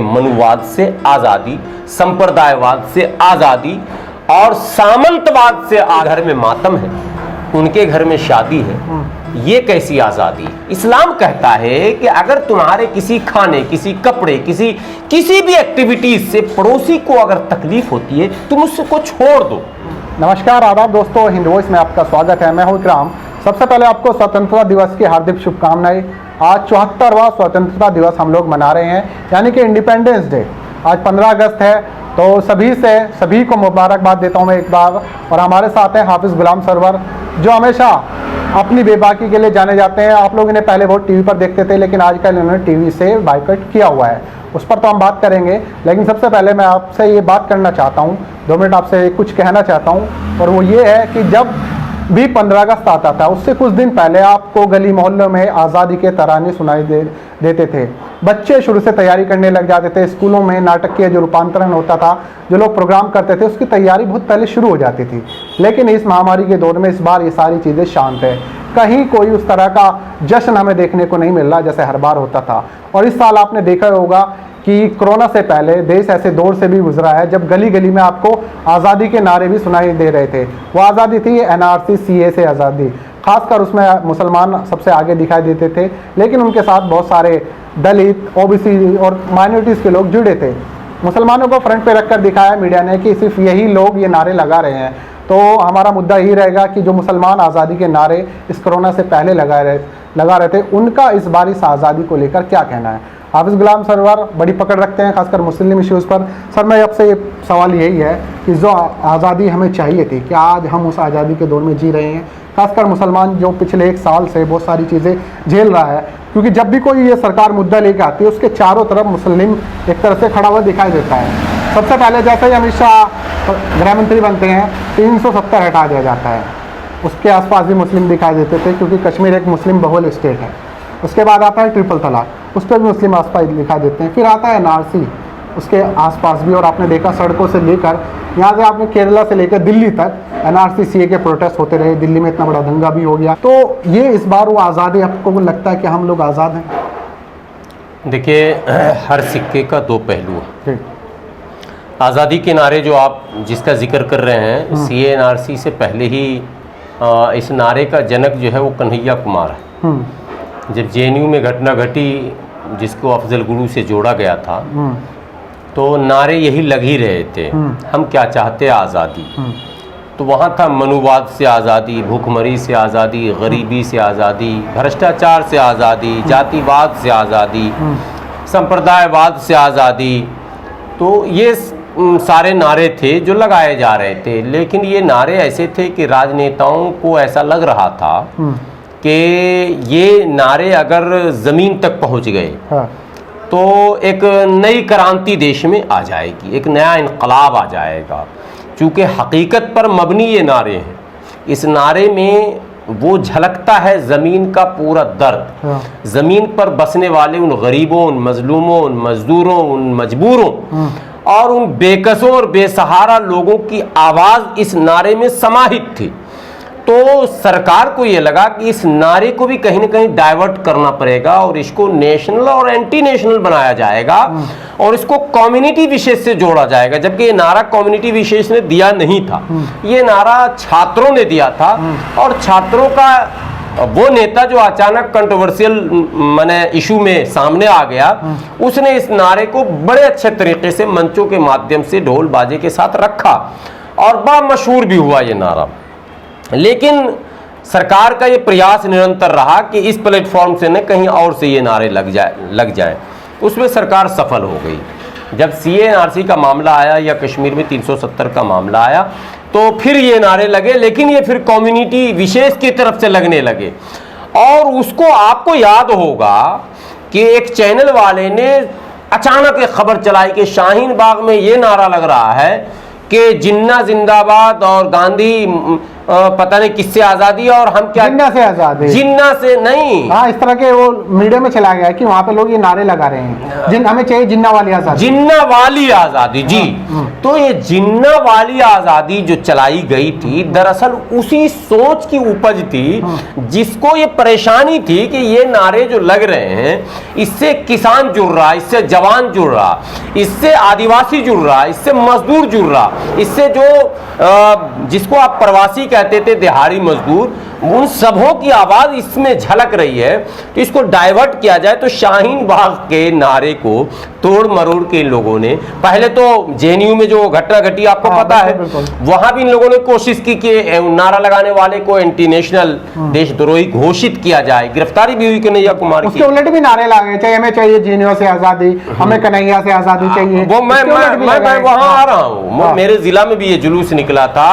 मनुवाद से आजादी, संप्रदायवाद से आजादी और सामंतवाद से घर में मातम है, उनके घर में शादी है, ये कैसी आजादी? इस्लाम कहता है कि अगर तुम्हारे किसी खाने, किसी कपड़े, किसी भी एक्टिविटीज से पड़ोसी को अगर तकलीफ होती है तुम उसको छोड़ दो। नमस्कार, आदाब दोस्तों, हिंद वॉइस में आपका स्वागत है। मैं हूं इकराम। सबसे पहले आपको स्वतंत्रता दिवस की हार्दिक शुभकामनाएं। आज 74वां स्वतंत्रता दिवस हम लोग मना रहे हैं, यानी कि इंडिपेंडेंस डे। आज 15 अगस्त है, तो सभी को मुबारकबाद देता हूं मैं एक बार। और हमारे साथ हैं हाफिज़ गुलाम सरवर, जो हमेशा अपनी बेबाकी के लिए जाने जाते हैं। आप लोग इन्हें पहले बहुत टीवी पर देखते थे, लेकिन आजकल इन्होंने टीवी से बाइकआउट किया हुआ है, उस पर तो हम बात करेंगे। लेकिन सबसे पहले मैं आपसे ये बात करना चाहता हूँ, 2 मिनट आपसे कुछ कहना चाहता हूँ, और वो ये है कि जब भी 15 अगस्त आता था, उससे कुछ दिन पहले आपको गली मोहल्लों में आज़ादी के तराने सुनाई देते थे। बच्चे शुरू से तैयारी करने लग जाते थे। स्कूलों में नाटकीय जो रूपांतरण होता था, जो लोग प्रोग्राम करते थे, उसकी तैयारी बहुत पहले शुरू हो जाती थी। लेकिन इस महामारी के दौर में इस बार ये सारी चीज़ें शांत है। कहीं कोई उस तरह का जश्न हमें देखने को नहीं मिल रहा जैसे हर बार होता था। और इस साल आपने देखा होगा कि कोरोना से पहले देश ऐसे दौर से भी गुजरा है जब गली गली में आपको आज़ादी के नारे भी सुनाई दे रहे थे। वो आज़ादी थी NRC CA से आज़ादी। खासकर उसमें मुसलमान सबसे आगे दिखाई देते थे, लेकिन उनके साथ बहुत सारे दलित, OBC और माइनॉरिटीज़ के लोग जुड़े थे। मुसलमानों को फ्रंट पे रखकर दिखाया मीडिया ने कि सिर्फ यही लोग ये नारे लगा रहे हैं। तो हमारा मुद्दा यही रहेगा कि जो मुसलमान आज़ादी के नारे इस कोरोना से पहले लगा रहे थे, उनका इस बार इस आज़ादी को लेकर क्या कहना है। हाफिज़ गुलाम सरवर बड़ी पकड़ रखते हैं खासकर मुस्लिम इश्यूज़ पर। सर, मैं आपसे ये सवाल यही है कि जो आज़ादी हमें चाहिए थी, क्या आज हम उस आज़ादी के दौर में जी रहे हैं? खासकर मुसलमान जो पिछले 1 साल से बहुत सारी चीज़ें झेल रहा है, क्योंकि जब भी कोई ये सरकार मुद्दा लेकर आती है, उसके चारों तरफ मुस्लिम एक तरह से खड़ा हुआ दिखाई देता है। सबसे पहले जैसे ही अमित शाह गृह मंत्री बनते हैं, 370 हटा दिया जाता है। उसके आसपास भी मुस्लिम दिखाई देते थे, क्योंकि कश्मीर एक मुस्लिम बहुल स्टेट है। उसके बाद आता है ट्रिपल तलाक, उस पर भी मुस्लिम आसपास दिखाई देते हैं। फिर आता है NRC, उसके आसपास भी। और आपने देखा सड़कों से लेकर यहाँ से आपने केरला से लेकर दिल्ली तक NRC CA के प्रोटेस्ट होते रहे। दिल्ली में इतना बड़ा दंगा भी हो गया। तो ये इस बार वो आज़ादी, आपको लगता है कि हम लोग आज़ाद हैं? देखिए, हर सिक्के का 2 पहलू है। आज़ादी के नारे जो आप जिसका जिक्र कर रहे हैं, CA NRC से पहले ही इस नारे का जनक जो है वो कन्हैया कुमार है। जब JNU में घटना घटी, जिसको अफजल गुरु से जोड़ा गया था, तो नारे यही लग ही रहे थे, हम क्या चाहते आज़ादी। तो वहाँ था मनुवाद से आज़ादी, भूखमरी से आज़ादी, गरीबी से आज़ादी, भ्रष्टाचार से आज़ादी, जातिवाद से आज़ादी, संप्रदायवाद से आज़ादी। तो ये सारे नारे थे जो लगाए जा रहे थे। लेकिन ये नारे ऐसे थे कि राजनेताओं को ऐसा लग रहा था कि ये नारे अगर ज़मीन तक पहुंच गए तो एक नई क्रांति देश में आ जाएगी, एक नया इनकलाब आ जाएगा। चूँकि हकीकत पर मबनी ये नारे हैं, इस नारे में वो झलकता है ज़मीन का पूरा दर्द, ज़मीन पर बसने वाले उन गरीबों, उन मजलूमों, उन मजदूरों, उन मजबूरों और उन बेकसों और बेसहारा लोगों की आवाज़ इस नारे में समाहित थी। तो सरकार को ये लगा कि इस नारे को भी कहीं ना कहीं डाइवर्ट करना पड़ेगा और इसको नेशनल और एंटी नेशनल बनाया जाएगा और इसको कम्युनिटी विशेष से जोड़ा जाएगा। जबकि ये नारा कम्युनिटी विशेष ने दिया नहीं था, ये नारा छात्रों ने दिया था। और छात्रों का वो नेता जो अचानक कंट्रोवर्शियल माने इशू में सामने आ गया, उसने इस नारे को बड़े अच्छे तरीके से मंचों के माध्यम से ढोल बाजे के साथ रखा और बड़ा मशहूर भी हुआ ये नारा। लेकिन सरकार का ये प्रयास निरंतर रहा कि इस प्लेटफॉर्म से न कहीं और से ये नारे लग जाए। उसमें सरकार सफल हो गई। जब CA NRC का मामला आया या कश्मीर में 370 का मामला आया, तो फिर ये नारे लगे, लेकिन ये फिर कम्युनिटी विशेष की तरफ से लगने लगे। और उसको आपको याद होगा कि एक चैनल वाले ने अचानक एक खबर चलाई कि शाहीन बाग में ये नारा लग रहा है कि जिन्ना जिंदाबाद और गांधी पता नहीं किससे आजादी और हम क्या जिन्ना से आजादी, जिन्ना से नहीं। हाँ, इस तरह के वो मीडिया में चला गया है कि वहाँ पे लोग ये नारे लगा रहे हैं, हमें चाहिए जिन्ना वाली आजादी, जिन्ना वाली आजादी जी। तो ये जिन्ना वाली आजादी जो चलाई गई थी, दरअसल उसी सोच की उपज थी जिसको ये परेशानी थी कि ये नारे जो लग रहे हैं, इससे किसान जुड़ रहा, इससे जवान जुड़ रहा, इससे आदिवासी जुड़ रहा, इससे मजदूर जुड़ रहा, इससे जो जिसको आप प्रवासी कहते थे, दिहाड़ी मजदूर, उन सबों की आवाज इसमें झलक रही है। तो इसको डाइवर्ट किया जाए तो शाहीन बाग के नारे को तोड़ मरोड़ के इन लोगों ने, पहले तो जेएनयू में जो घटना घटी आपको पता है, वहां भी इन लोगों ने कोशिश की कि नारा लगाने वाले को एंटी नेशनल देशद्रोही घोषित किया जाए, गिरफ्तारी भी हुई कन्हैया कुमार की। उसके उलट भी नारे लगे चाहिए, हमें चाहिए जेएनयू से आजादी, हमें कन्हैया से आजादी चाहिए। वो मैं वहां आ रहा हूँ, मेरे जिला में भी ये जुलूस निकला था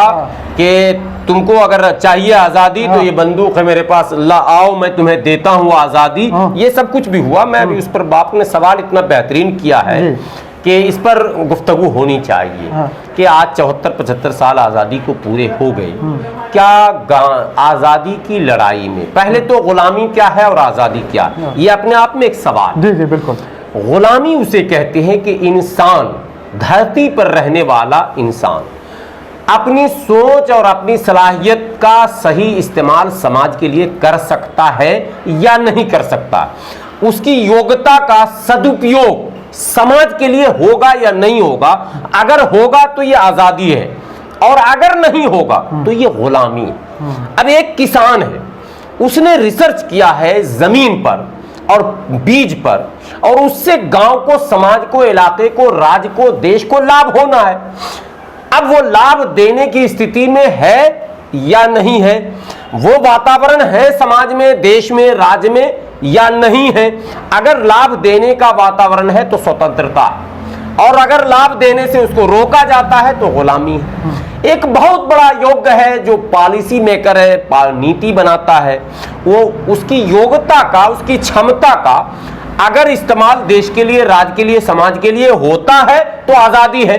कि तुमको अगर चाहिए आजादी तो ये बंदूक है मेरे पास, ला आओ मैं तुम्हें देता हूँ आजादी। ये सब कुछ भी हुआ। मैं भी उस पर बाप ने सवाल इतना बेहतरीन किया है कि इस पर गुफ्तगू होनी चाहिए कि आज 74-75 साल आजादी को पूरे हो गए, क्या आजादी की लड़ाई में पहले तो गुलामी क्या है और आजादी क्या है, ये अपने आप में एक सवाल। जी जी बिल्कुल। गुलामी उसे कहते हैं कि इंसान, धरती पर रहने वाला इंसान अपनी सोच और अपनी सलाहियत का सही इस्तेमाल समाज के लिए कर सकता है या नहीं कर सकता, उसकी योग्यता का सदुपयोग समाज के लिए होगा या नहीं होगा। अगर होगा तो ये आजादी है और अगर नहीं होगा तो ये गुलामी है। अब एक किसान है, उसने रिसर्च किया है जमीन पर और बीज पर, और उससे गांव को, समाज को, इलाके को, राज्य को, देश को लाभ होना है। अब वो लाभ देने की स्थिति में है या नहीं है, वो वातावरण है समाज में, देश में, राज्य में या नहीं है। अगर लाभ देने का वातावरण है तो स्वतंत्रता, और अगर लाभ देने से उसको रोका जाता है तो गुलामी है। एक बहुत बड़ा योग्य है जो पॉलिसी मेकर है, नीति बनाता है, वो उसकी योग्यता का, उसकी क्षमता का अगर इस्तेमाल देश के लिए, राज्य के लिए, समाज के लिए होता है तो आजादी है,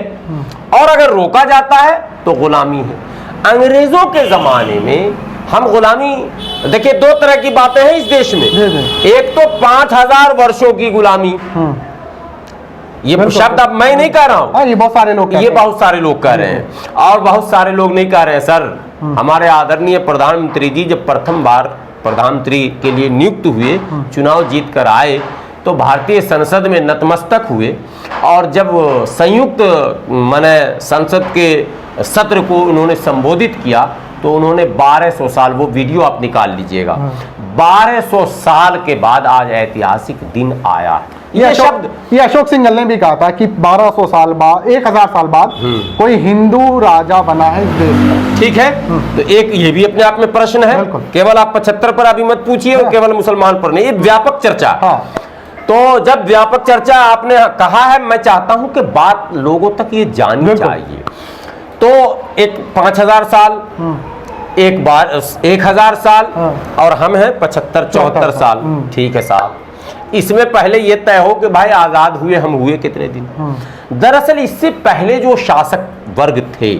और अगर रोका जाता है तो गुलामी है। अंग्रेजों के जमाने में हम गुलामी, देखिए दो तरह की बातें हैं इस देश में, एक तो 5000 वर्षों की गुलामी, ये शब्द अब मैं नहीं कह रहा हूं, ये बहुत सारे लोग कह रहे हैं, और बहुत सारे लोग नहीं कह रहे हैं। सर, हमारे आदरणीय प्रधानमंत्री जी जब प्रथम बार प्रधानमंत्री के लिए नियुक्त हुए, चुनाव जीत कर आए, तो भारतीय संसद में नतमस्तक हुए, और जब संयुक्त माने संसद के सत्र को उन्होंने संबोधित किया तो उन्होंने 1200 साल, वो वीडियो आप निकाल लीजिएगा, 1200 साल के बाद आज ऐतिहासिक दिन आया। ये अशोक सिंघल ने भी कहा था कि 1200 साल बाद, 1000 साल बाद कोई हिंदू राजा बना है इस देश का। ठीक है, तो एक ये भी अपने आप में प्रश्न है। केवल आप 75 पर अभी मत पूछिए, और केवल मुसलमान पर नहीं, ये व्यापक चर्चा। तो जब व्यापक चर्चा आपने कहा है, मैं चाहता हूं कि बात लोगों तक ये जाननी चाहिए। तो एक 5000 साल, एक बार 1000 साल, और हम हैं 75-74 साल। ठीक है साहब, इसमें पहले ये तय हो कि भाई आजाद हुए हम हुए कितने दिन। दरअसल इससे पहले जो शासक वर्ग थे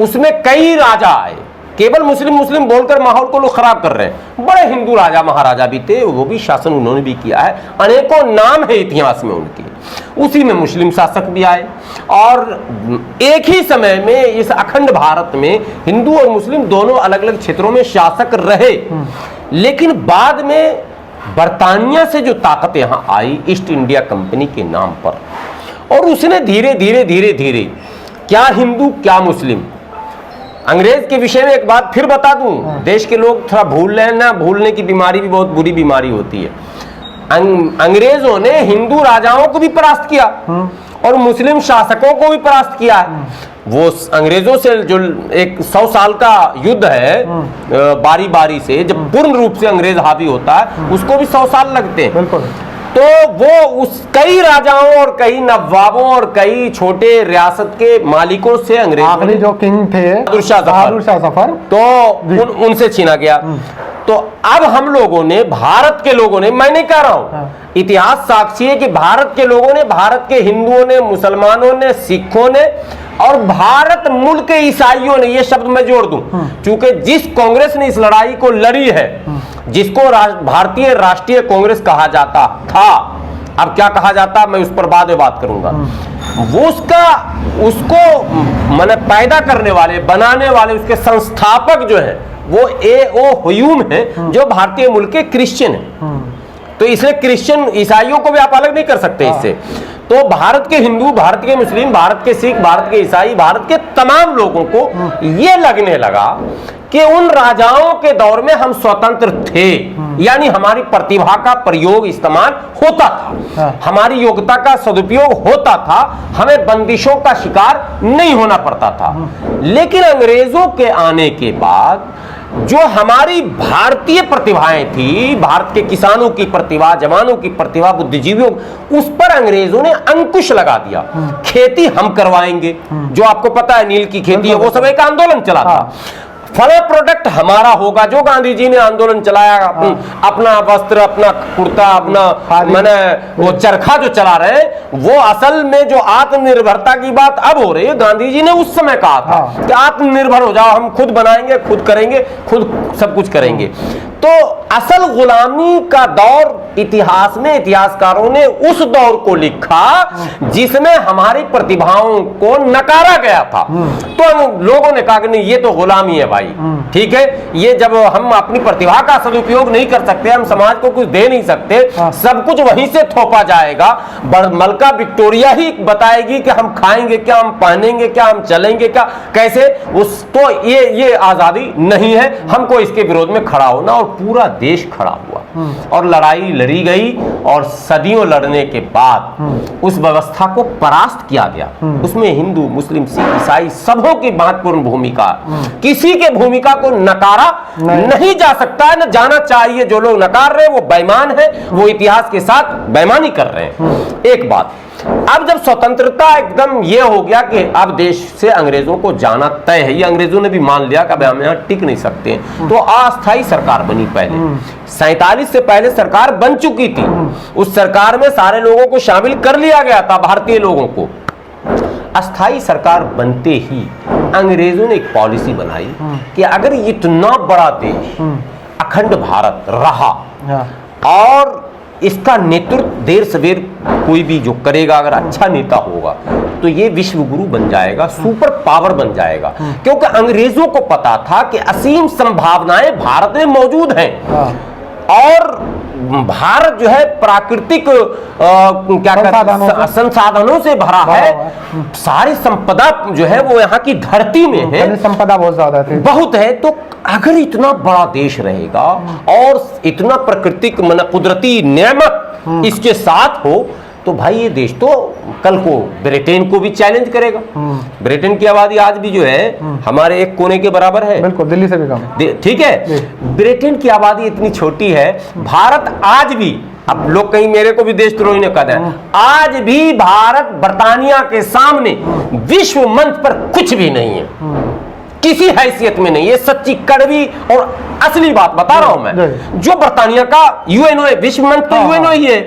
उसमें कई राजा आए, केवल मुस्लिम मुस्लिम बोलकर माहौल को लोग खराब कर रहे हैं। बड़े हिंदू राजा महाराजा भी थे, वो भी शासन उन्होंने भी किया है, अनेकों नाम है इतिहास में उनके। उसी में मुस्लिम शासक भी आए, और एक ही समय में इस अखंड भारत में हिंदू और मुस्लिम दोनों अलग अलग क्षेत्रों में शासक रहे। लेकिन बाद में बर्तानिया से जो ताकत यहां आई, ईस्ट इंडिया कंपनी के नाम पर, और उसने धीरे धीरे धीरे धीरे क्या हिंदू क्या मुस्लिम, अंग्रेज के विषय में एक बात फिर बता दूं, देश के लोग थोड़ा भूल रहे हैं ना, भूलने की बीमारी भी बहुत बुरी बीमारी होती है। अंग्रेजों ने हिंदू राजाओं को भी परास्त किया और मुस्लिम शासकों को भी परास्त किया है। वो अंग्रेजों से जो एक 100 साल का युद्ध है, बारी बारी से जब पूर्ण रूप से अंग्रेज हावी होता है, उसको भी 100 साल लगते हैं। बिल्कुल। तो वो उस कई राजाओं और कई नवाबों और कई छोटे रियासत के मालिकों से अंग्रेजों ने, जो किंग थे बहादुर शाह जफर, तो उनसे छीना गया। तो अब हम लोगों ने, भारत के लोगों ने, मैं नहीं कह रहा हूं, इतिहास साक्षी है कि भारत के लोगों ने, भारत के हिंदुओं ने, मुसलमानों ने, सिखों ने और भारत मूल के ईसाइयों ने, ये शब्द मैं जोड़ दूं, क्योंकि जिस कांग्रेस ने इस लड़ाई को लड़ी है, जिसको भारतीय राष्ट्रीय कांग्रेस कहा जाता था, अब क्या कहा जाता मैं उस पर बाद में बात करूंगा, वो उसको माने पैदा करने वाले, बनाने वाले, उसके संस्थापक जो है वो ए.ओ. ह्यूम है, जो भारतीय मूल के क्रिश्चियन है। तो इसलिए क्रिश्चियन ईसाइयों को भी आप अलग नहीं कर सकते इससे। तो भारत के हिंदू, भारत के मुस्लिम, भारत के सिख, भारत के ईसाई, भारत के तमाम लोगों को यह लगने लगा कि उन राजाओं के दौर में हम स्वतंत्र थे, यानी हमारी प्रतिभा का प्रयोग, इस्तेमाल होता था, हमारी योग्यता का सदुपयोग होता था, हमें बंदिशों का शिकार नहीं होना पड़ता था। लेकिन अंग्रेजों के आने के बाद जो हमारी भारतीय प्रतिभाएं थी, भारत के किसानों की प्रतिभा, जवानों की प्रतिभा, बुद्धिजीवियों, उस पर अंग्रेजों ने अंकुश लगा दिया। खेती हम करवाएंगे, जो आपको पता है नील की खेती है, वो सब एक आंदोलन चला था। फला प्रोडक्ट हमारा होगा, जो गांधी जी ने आंदोलन चलाया, अपना वस्त्र, अपना कुर्ता, अपना मैंने वो चरखा जो चला रहे, वो असल में जो आत्मनिर्भरता की बात अब हो रही है, गांधी जी ने उस समय कहा था कि आत्मनिर्भर हो जाओ, हम खुद बनाएंगे, खुद करेंगे, खुद सब कुछ करेंगे। तो असल गुलामी का दौर इतिहास में इतिहासकारों ने उस दौर को लिखा जिसमें हमारी प्रतिभाओं को नकारा गया था। तो लोगों ने कहा कि नहीं, ये तो गुलामी है भाई, ठीक है, ये जब हम अपनी प्रतिभा का सदुपयोग नहीं कर सकते, हम समाज को कुछ दे नहीं सकते, सब कुछ वहीं से थोपा जाएगा, मलका विक्टोरिया ही बताएगी कि हम खाएंगे क्या, हम पहनेंगे क्या, हम चलेंगे क्या, कैसे, उस तो ये आजादी नहीं है, हमको इसके विरोध में खड़ा होना। और पूरा देश खड़ा हुआ और लड़ाई लड़ी गई, और सदियों लड़ने के बाद उस व्यवस्था को परास्त किया गया। उसमें हिंदू, मुस्लिम, सिख, ईसाई सबों की महत्वपूर्ण भूमिका, किसी के भूमिका को नकारा नहीं जा सकता है, न जाना चाहिए। जो लोग नकार रहे हैं वो बेईमान है, वो इतिहास के साथ बेईमानी कर रहे हैं। एक बात, अब जब स्वतंत्रता एकदम ये हो गया कि अब देश से अंग्रेजों को जाना तय है, ये अंग्रेजों ने भी मान लिया कि हम यहाँ टिक नहीं सकते, तो अस्थायी सरकार बनी। पहले 47 से पहले सरकार बन चुकी थी, उस सरकार में सारे लोगों को शामिल कर लिया गया था, भारतीय लोगों को। अस्थायी सरकार बनते ही अंग्रेजों ने एक पॉलिसी बनाई कि अगर इतना बड़ा देश अखंड भारत रहा और इसका नेतृत्व देर सवेर कोई भी जो करेगा, अगर अच्छा नेता होगा, तो ये विश्व गुरु बन जाएगा, सुपर पावर बन जाएगा। क्योंकि अंग्रेजों को पता था कि असीम संभावनाएं भारत में मौजूद हैं, और भारत जो है प्राकृतिक क्या कहते संसाधनों से भरा है, सारी संपदा जो है वो यहाँ की धरती में है, संपदा बहुत ज्यादा है, बहुत है। तो अगर इतना बड़ा देश रहेगा और इतना प्राकृतिक कुदरती नेमत इसके साथ हो, तो भाई ये देश तो कल को ब्रिटेन को भी चैलेंज करेगा। ब्रिटेन की आबादी आज भी जो है हमारे एक कोने के बराबर है, बिल्कुल, दिल्ली से भी कम, ठीक है। ब्रिटेन की आबादी इतनी छोटी है, भारत आज भी, अब लोग कहीं मेरे को भी देशद्रोही ने कहते हैं, आज भी भारत बर्तानिया के सामने विश्व मंच पर कुछ भी नहीं है, किसी हैसियत में नहीं। ये सच्ची कड़वी और असली बात बता रहा हूं मैं। जो बर्तानिया का यूएनओ है, विश्व मंच तो यूएनओ ही है,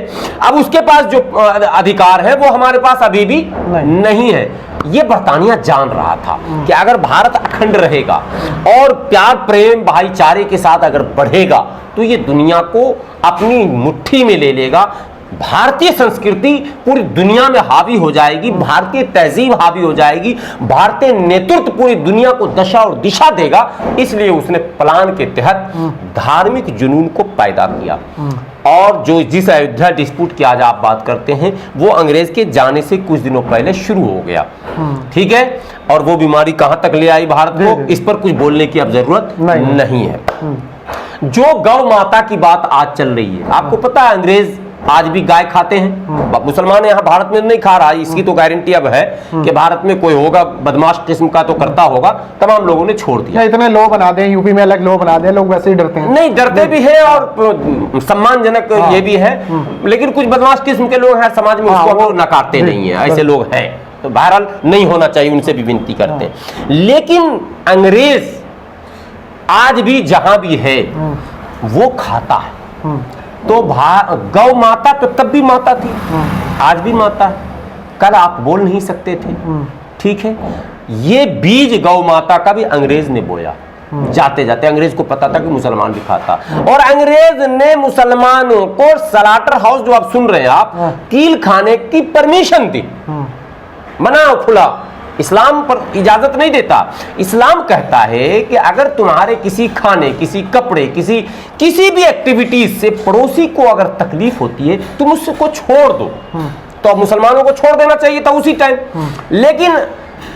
अब उसके पास जो अधिकार है वो हमारे पास अभी भी नहीं है। ये बर्तानिया जान रहा था कि अगर भारत अखंड रहेगा और प्यार, प्रेम, भाईचारे के साथ अगर बढ़ेगा, तो ये दुनिया को अपनी मुट्ठी में ले लेगा। भारतीय संस्कृति पूरी दुनिया में हावी हो जाएगी, भारतीय तहजीब हावी हो जाएगी, भारतीय नेतृत्व पूरी दुनिया को दशा और दिशा देगा। इसलिए उसने प्लान के तहत धार्मिक जुनून को पैदा किया। और जो जिस अयोध्या डिस्प्यूट की आज आप बात करते हैं, वो अंग्रेज के जाने से कुछ दिनों पहले शुरू हो गया, ठीक है। और वो बीमारी कहां तक ले आई भारत को, इस पर कुछ बोलने की अब जरूरत नहीं है। जो गौ माता की बात आज चल रही है, आपको पता है अंग्रेज आज भी गाय खाते हैं, मुसलमान यहाँ भारत में नहीं खा रहा, इसकी तो गारंटी अब है कि भारत में कोई होगा बदमाश किस्म का तो करता होगा, तमाम लोगों ने छोड़ दिया। इतने लो बना दें, यूपी में अलग लो बना दें, लोग वैसे ही डरते हैं। नहीं, डरते भी है और सम्मानजनक ये भी है, लेकिन कुछ बदमाश किस्म के लोग हैं समाज में, उसको नकारते नहीं है, ऐसे लोग हैं, तो बहरहाल नहीं होना चाहिए, उनसे भी विनती करते हैं। लेकिन अंग्रेज आज भी जहां भी है वो खाता है। तो गौ माता तो तब भी माता थी, आज भी माता है। कल आप बोल नहीं सकते थे, ठीक है, ये बीज गौ माता का भी अंग्रेज ने बोया। जाते जाते अंग्रेज को पता था कि मुसलमान भी खाता, और अंग्रेज ने मुसलमानों को सलाटर हाउस जो आप सुन रहे हैं आप, कील खाने की परमिशन दी, मना खुला। इस्लाम पर इजाजत नहीं देता। इस्लाम कहता है कि अगर तुम्हारे किसी खाने, किसी कपड़े, किसी भी एक्टिविटीज से पड़ोसी को अगर तकलीफ होती है, तुम उसको छोड़ दो। तो मुसलमानों को छोड़ देना चाहिए था उसी टाइम, लेकिन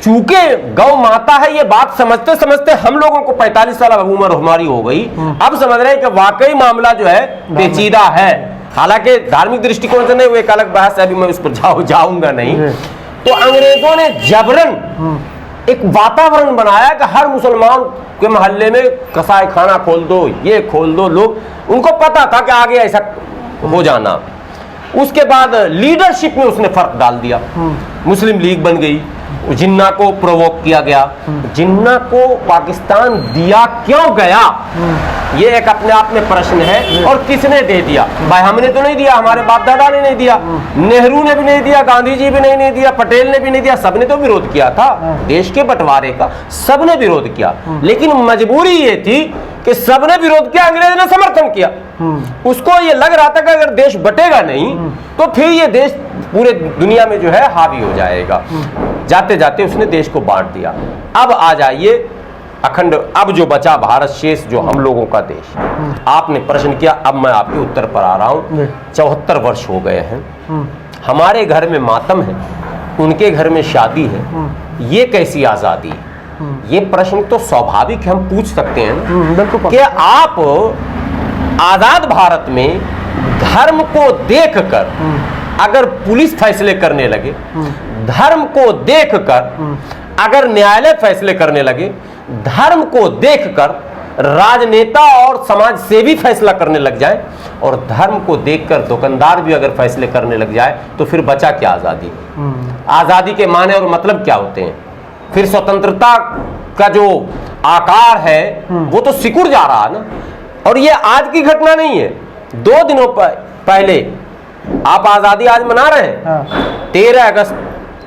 चूंकि गौ माता है ये बात समझते समझते हम लोगों को 45 साल उम्र हमारी हो गई, अब समझ रहे हैं कि वाकई मामला जो है पेचीदा है। हालांकि धार्मिक दृष्टिकोण से नहीं, वो एक अलग बहस है, अभी मैं उस पर जाऊंगा नहीं। तो अंग्रेजों ने जबरन एक वातावरण बनाया कि हर मुसलमान के मोहल्ले में कसाई खाना खोल दो, ये खोल दो। लोग, उनको पता था कि आगे ऐसा हो जाना। उसके बाद लीडरशिप में उसने फर्क डाल दिया, मुस्लिम लीग बन गई, जिन्ना को प्रोवोक किया गया। जिन्ना को पाकिस्तान दिया क्यों गया, ये एक अपने आप में प्रश्न है। और किसने दे दिया? भाई हमने तो नहीं दिया, हमारे बाप दादा ने नहीं दिया, नेहरू ने भी नहीं दिया, गांधी जी भी नहीं दिया, पटेल ने भी नहीं दिया, सबने तो विरोध किया था देश के बंटवारे का, सबने विरोध किया। लेकिन मजबूरी ये थी कि सबने विरोध किया, अंग्रेज ने समर्थन किया। उसको ये लग रहा था कि अगर देश बटेगा नहीं तो फिर ये देश पूरे दुनिया में जो है हावी हो जाएगा। जाते जाते उसने देश को बांट दिया। अब आ जाइए अखंड, अब जो बचा भारत शेष, जो हम लोगों का देश। आपने प्रश्न किया, अब मैं आपके उत्तर पर आ रहा हूं। 74 वर्ष हो गए हैं, हमारे घर में मातम है, उनके घर में शादी है, ये कैसी आजादी? ये प्रश्न तो स्वाभाविक है, हम पूछ सकते हैं कि आप आजाद भारत में धर्म को देखकर अगर पुलिस फैसले करने लगे, धर्म को देखकर अगर न्यायालय फैसले करने लगे, धर्म को देखकर राजनेता और समाज सेवी फैसला करने लग जाए, और धर्म को देखकर दुकानदार भी अगर फैसले करने लग जाए, तो फिर बचा क्या आजादी? आजादी के माने और मतलब क्या होते हैं? फिर स्वतंत्रता का जो आकार है वो तो सिकुड़ जा रहा है ना। और ये आज की घटना नहीं है, 2 दिनों पहले आप आजादी आज मना रहे हैं। 13 अगस्त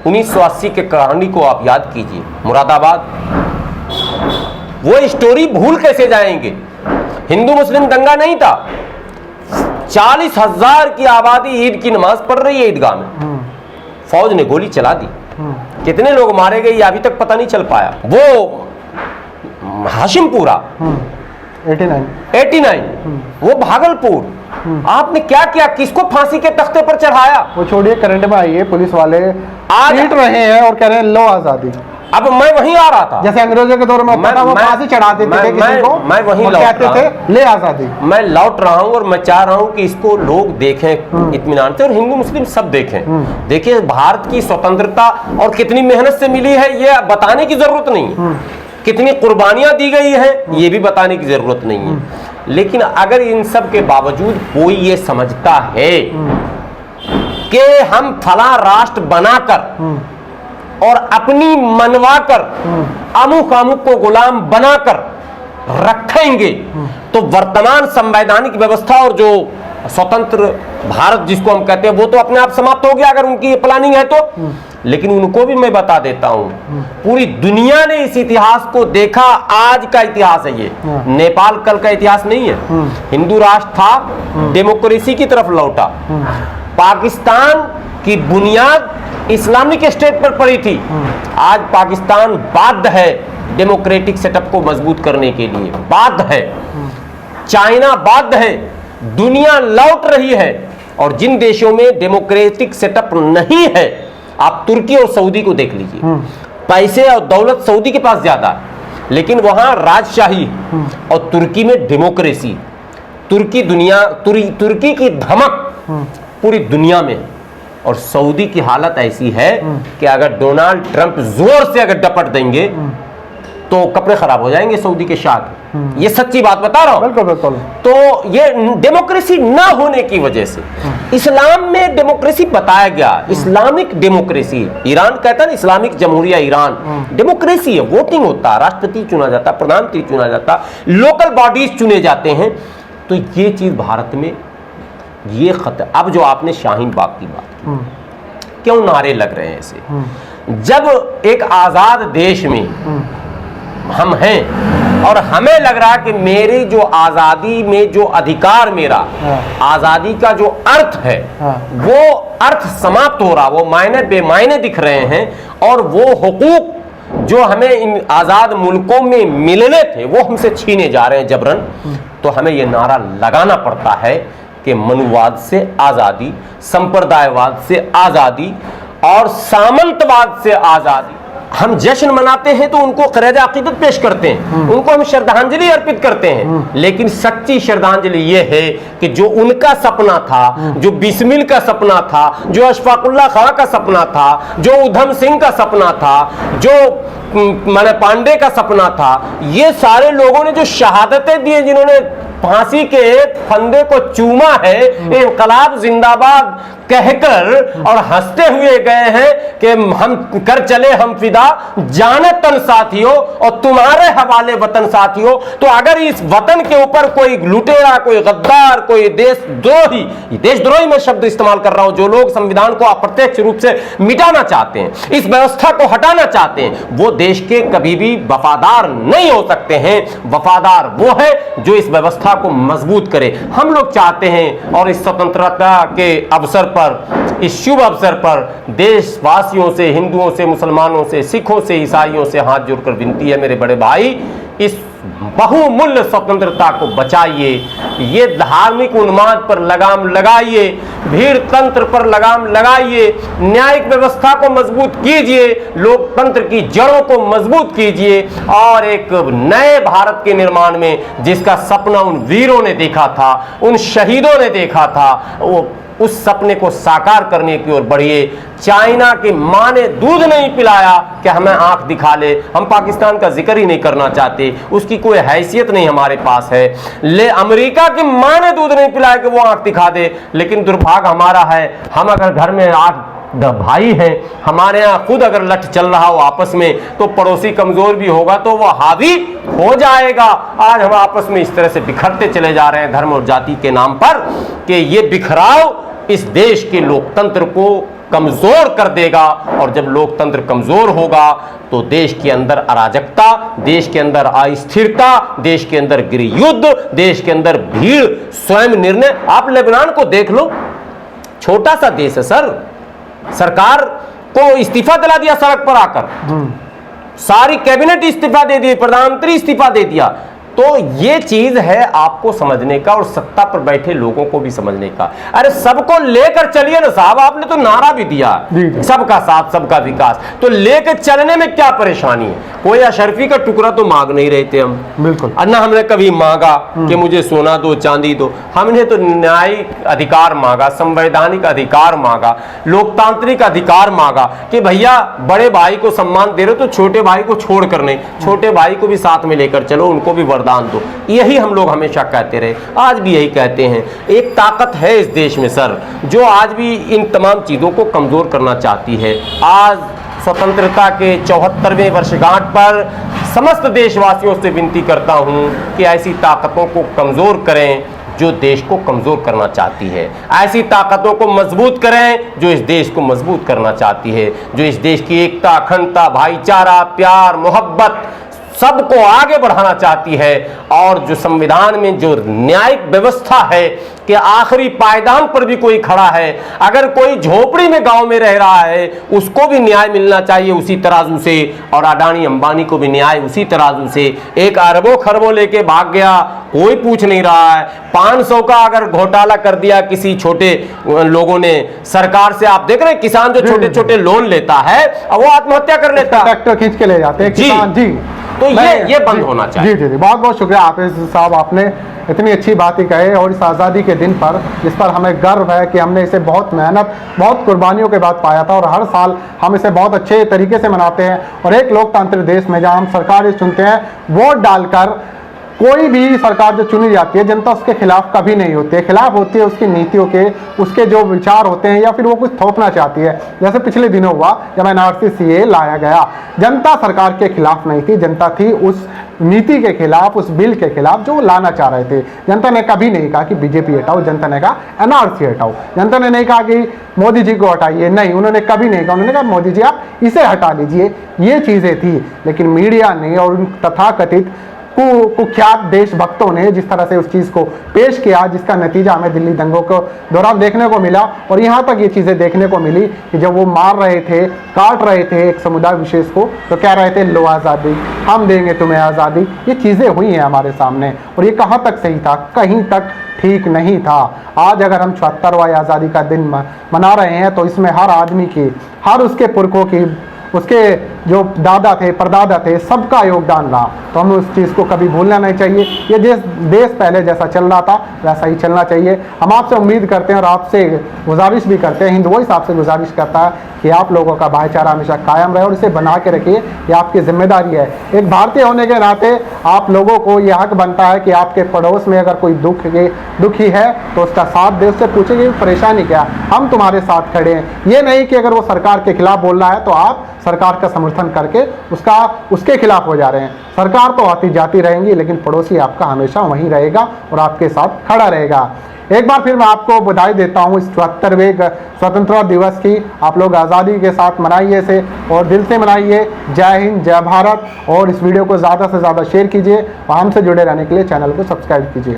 1980 के कहानी को आप याद कीजिए, मुरादाबाद। वो स्टोरी भूल कैसे जाएंगे? हिंदू मुस्लिम दंगा नहीं था, 40,000 की आबादी ईद की नमाज पढ़ रही है ईदगाह में, फौज ने गोली चला दी। कितने लोग मारे गए ये अभी तक पता नहीं चल पाया। वो हाशिमपुरा 89 वो भागलपुर, आपने क्या किया? किसको फांसी के तख्ते पर चढ़ाया? वो छोड़िए, करंट में आइए, पुलिस वाले पीट रहे हैं और कह रहे हैं लो आजादी। अब मैं वहीं आ रहा था, जैसे अंग्रेजों के दौर में वो फांसी चढ़ाते थे किसी को, मैं वहीं कहते थे ले आजादी। मैं लौट रहा हूं और मैं चाह रहा हूं कि इसको लोग देखें इत्मीनान से, और हिंदू मुस्लिम सब देखें। देखिए, भारत की स्वतंत्रता और कितनी मेहनत से मिली है ये बताने की जरूरत नहीं, कितनी कुर्बानियां दी गई हैं ये भी बताने की जरूरत नहीं है। लेकिन अगर इन सब के बावजूद कोई ये समझता है कि हम फला राष्ट्र बनाकर और अपनी मनवाकर अमुक अमुक को गुलाम बनाकर रखेंगे, तो वर्तमान संवैधानिक व्यवस्था और जो स्वतंत्र भारत जिसको हम कहते हैं वो तो अपने आप समाप्त हो गया, अगर उनकी प्लानिंग है तो। लेकिन उनको भी मैं बता देता हूं, पूरी दुनिया ने इस इतिहास को देखा, आज का इतिहास है ये, नेपाल कल का इतिहास नहीं है। हिंदू राष्ट्र था, डेमोक्रेसी की तरफ लौटा। पाकिस्तान की बुनियाद इस्लामिक स्टेट पर पड़ी थी, आज पाकिस्तान बाध्य है डेमोक्रेटिक सेटअप को मजबूत करने के लिए, बाध्य है। चाइना बाध्य है, दुनिया लौट रही है। और जिन देशों में डेमोक्रेटिक सेटअप नहीं है, आप तुर्की और सऊदी को देख लीजिए, पैसे और दौलत सऊदी के पास ज्यादा है, लेकिन वहां राजशाही, और तुर्की में डेमोक्रेसी। तुर्की की धमक पूरी दुनिया में, और सऊदी की हालत ऐसी है कि अगर डोनाल्ड ट्रंप जोर से अगर डपट देंगे तो कपड़े खराब हो जाएंगे सऊदी के शाह। ये सच्ची बात बता रहा हूं। बिल्कुल बिल्कुल। तो ये डेमोक्रेसी ना होने की वजह से इस्लाम में डेमोक्रेसी बताया गया, इस्लामिक डेमोक्रेसी। ईरान कहता है ना इस्लामिक जमहूरिया ईरान, डेमोक्रेसी है, वोटिंग होता है, राष्ट्रपति चुना जाता है, प्रधानमंत्री चुना जाता है, लोकल बॉडीज चुने जाते हैं। तो ये चीज भारत में ये खतरा। अब जो आपने शाहीन बाग की बात की, क्यों नारे लग रहे हैं ऐसे? जब एक आजाद देश में हम हैं और हमें लग रहा है कि मेरी जो आजादी में जो अधिकार मेरा, आजादी का जो अर्थ है वो अर्थ समाप्त हो रहा, वो मायने बेमायने दिख रहे हैं, और वो हुकूक जो हमें इन आजाद मुल्कों में मिलने थे वो हमसे छीने जा रहे हैं जबरन, तो हमें ये नारा लगाना पड़ता है कि मनुवाद से आजादी, संप्रदायवाद से आजादी और सामंतवाद से आजादी। हम जश्न मनाते हैं तो उनको खराज अकीदत पेश करते हैं, उनको हम श्रद्धांजलि अर्पित करते हैं, लेकिन सच्ची श्रद्धांजलि ये है कि जो उनका सपना था, जो बिस्मिल का सपना था, जो अशफाकुल्ला खां का सपना था, जो उधम सिंह का सपना था, जो माने पांडे का सपना था, ये सारे लोगों ने जो शहादतें दी, जिन्होंने फांसी के फंदे को चूमा है, इंकलाब जिंदाबाद कहकर और हंसते हुए गए हैं कि हम कर चले हम फिदा जाने तन साथियों और तुम्हारे हवाले वतन साथियों। तो अगर इस वतन के ऊपर कोई लुटेरा, कोई गद्दार, कोई देशद्रोही मैं शब्द इस्तेमाल कर रहा हूं, जो लोग संविधान को अप्रत्यक्ष रूप से मिटाना चाहते हैं, इस व्यवस्था को हटाना चाहते हैं, वो देश के कभी भी वफादार नहीं हो सकते हैं। वफादार वो है जो इस व्यवस्था को मजबूत करे। हम लोग चाहते हैं और इस स्वतंत्रता के अवसर पर, इस शुभ अवसर पर देशवासियों से, हिंदुओं से, मुसलमानों से, सिखों से, ईसाइयों से हाथ जोड़कर विनती है, मेरे बड़े भाई, इस बहुमूल्य स्वतंत्रता को बचाइए, ये धार्मिक उन्माद पर लगाम लगाइए, भीड़ तंत्र पर लगाम लगाइए, न्यायिक व्यवस्था को मजबूत कीजिए, लोकतंत्र की जड़ों को मजबूत कीजिए, और एक नए भारत के निर्माण में जिसका सपना उन वीरों ने देखा था, उन शहीदों ने देखा था, वो उस सपने को साकार करने की ओर बढ़िए। चाइना की मां ने दूध नहीं पिलाया कि हमें आंख दिखा ले, हम पाकिस्तान का जिक्र ही नहीं करना चाहते, उसकी कोई हैसियत नहीं हमारे पास है। ले अमेरिका की मां ने दूध नहीं पिलाया कि वो आंख दिखा दे, लेकिन दुर्भाग्य हमारा है, हम अगर घर में भाई हैं, हमारे यहाँ खुद अगर लठ चल रहा हो आपस में, तो पड़ोसी कमजोर भी होगा तो वो हावी हो जाएगा। आज हम आपस में इस तरह से बिखरते चले जा रहे हैं धर्म और जाति के नाम पर, कि ये बिखराव इस देश के लोकतंत्र को कमजोर कर देगा, और जब लोकतंत्र कमजोर होगा तो देश के अंदर अराजकता, देश के अंदर अस्थिरता, देश के अंदर गृहयुद्ध, देश के अंदर भीड़ स्वयं निर्णय। आप लेबनान को देख लो, छोटा सा देश है सर, सरकार को इस्तीफा दिला दिया सड़क पर आकर, सारी कैबिनेट इस्तीफा दे दी, प्रधानमंत्री इस्तीफा दे दिया। तो ये चीज है आपको समझने का और सत्ता पर बैठे लोगों को भी समझने का। अरे सबको लेकर चलिए ना साहब, आपने तो नारा भी दिया सबका साथ सबका विकास, तो लेकर चलने में क्या परेशानी है? कोई अशरफी का टुकड़ा तो मांग नहीं रहे थे हम, बिल्कुल, और ना हमने कभी मांगा कि मुझे सोना दो, चांदी दो। हमने तो न्यायिक अधिकार मांगा, संवैधानिक अधिकार मांगा, लोकतांत्रिक अधिकार मांगा कि भैया बड़े भाई को सम्मान दे रहे हो तो छोटे भाई को छोड़ कर नहीं, छोटे भाई को भी साथ में लेकर चलो, उनको भी वरदान दो। यही हम लोग हमेशा कहते रहे, आज भी यही कहते हैं। एक ताकत है इस देश में सर, जो आज भी इन तमाम चीजों को कमजोर करना चाहती है। आज स्वतंत्रता के 74वें वर्षगांठ पर समस्त देशवासियों से विनती करता हूं कि ऐसी ताकतों को कमजोर करें जो देश को कमजोर करना चाहती है, ऐसी ताकतों को मजबूत करें जो इस देश को मजबूत करना चाहती है, जो इस देश की एकता, अखंडता, भाईचारा, प्यार, मोहब्बत सबको आगे बढ़ाना चाहती है, और जो संविधान में जो न्यायिक व्यवस्था है कि आखिरी पायदान पर भी कोई खड़ा है, अगर कोई झोपड़ी में गांव में रह रहा है उसको भी न्याय मिलना चाहिए उसी तराजू से, और अडानी अंबानी को भी न्याय उसी तराजू से। एक अरबों खरबों लेके भाग गया, कोई पूछ नहीं रहा है। 500 का अगर घोटाला कर दिया किसी छोटे लोगों ने सरकार से, आप देख रहे हैं किसान जो छोटे छोटे लोन लेता है वो आत्महत्या कर लेता है, ट्रैक्टर खींच के ले जाते हैं किसान जी। तो ये बंद होना चाहिए। जी, बहुत बहुत शुक्रिया हाफिज साहब, आपने इतनी अच्छी बात ही कही, और इस आज़ादी के दिन पर जिस पर हमें गर्व है कि हमने इसे बहुत मेहनत, बहुत कुर्बानियों के बाद पाया था, और हर साल हम इसे बहुत अच्छे तरीके से मनाते हैं। और एक लोकतांत्रिक देश में जहां हम सरकार चुनते हैं वोट डालकर, कोई भी सरकार जो चुनी जाती है जनता उसके खिलाफ कभी नहीं होती है, खिलाफ होती है उसकी नीतियों के, उसके जो विचार होते हैं या फिर वो कुछ थोपना चाहती है। जैसे पिछले दिनों हुआ जब एनआरसी सीए लाया गया, जनता सरकार के खिलाफ नहीं थी, जनता थी उस नीति के खिलाफ, उस बिल के खिलाफ जो लाना चाह रहे थे। जनता ने कभी नहीं कहा कि बीजेपी हटाओ, जनता ने कहा एनआरसी हटाओ। जनता ने नहीं कहा कि मोदी जी को हटाइए, नहीं, उन्होंने कभी नहीं कहा, उन्होंने कहा मोदी जी आप इसे हटा लीजिए। ये चीजें थी, लेकिन मीडिया ने और उन तथाकथित कुख्यात देशभक्तों ने जिस तरह से उस चीज को पेश किया, जिसका नतीजा हमें दिल्ली दंगों को दौरान देखने को मिला। और यहाँ तक ये चीजें देखने को मिली कि जब वो मार रहे थे, काट रहे थे एक समुदाय विशेष को, तो कह रहे थे लो आज़ादी, हम देंगे तुम्हें आज़ादी। ये चीजें हुई हैं हमारे सामने, और ये कहाँ तक सही था, कहीं तक ठीक नहीं था। आज अगर हम 76वां आज़ादी का दिन मना रहे हैं तो इसमें हर आदमी की, हर उसके पुरखों की, उसके जो दादा थे, परदादा थे, सबका योगदान रहा। तो हमें उस चीज़ को कभी भूलना नहीं चाहिए। ये देश पहले जैसा चल रहा था वैसा ही चलना चाहिए। हम आपसे उम्मीद करते हैं और आपसे गुजारिश भी करते हैं, हिंद वॉइस आपसे गुजारिश करता है कि आप लोगों का भाईचारा हमेशा कायम रहे और इसे बना के रखिए। ये आपकी जिम्मेदारी है। एक भारतीय होने के नाते आप लोगों को यह हक बनता है कि आपके पड़ोस में अगर कोई दुखी है तो उसका साथ दे, उससे पूछे कि परेशानी क्या, हम तुम्हारे साथ खड़े हैं। ये नहीं कि अगर वो सरकार के खिलाफ बोल रहा है तो आप सरकार का समर्थन करके उसके खिलाफ हो जा रहे हैं। सरकार तो आती जाती रहेंगी, लेकिन पड़ोसी आपका हमेशा वहीं रहेगा और आपके साथ खड़ा रहेगा। एक बार फिर मैं आपको बधाई देता हूँ इस 74वें स्वतंत्रता दिवस की। आप लोग आज़ादी के साथ मनाइए इसे और दिल से मनाइए। जय हिंद, जय भारत। और इस वीडियो को ज़्यादा से ज़्यादा शेयर कीजिए और हमसे जुड़े रहने के लिए चैनल को सब्सक्राइब कीजिए।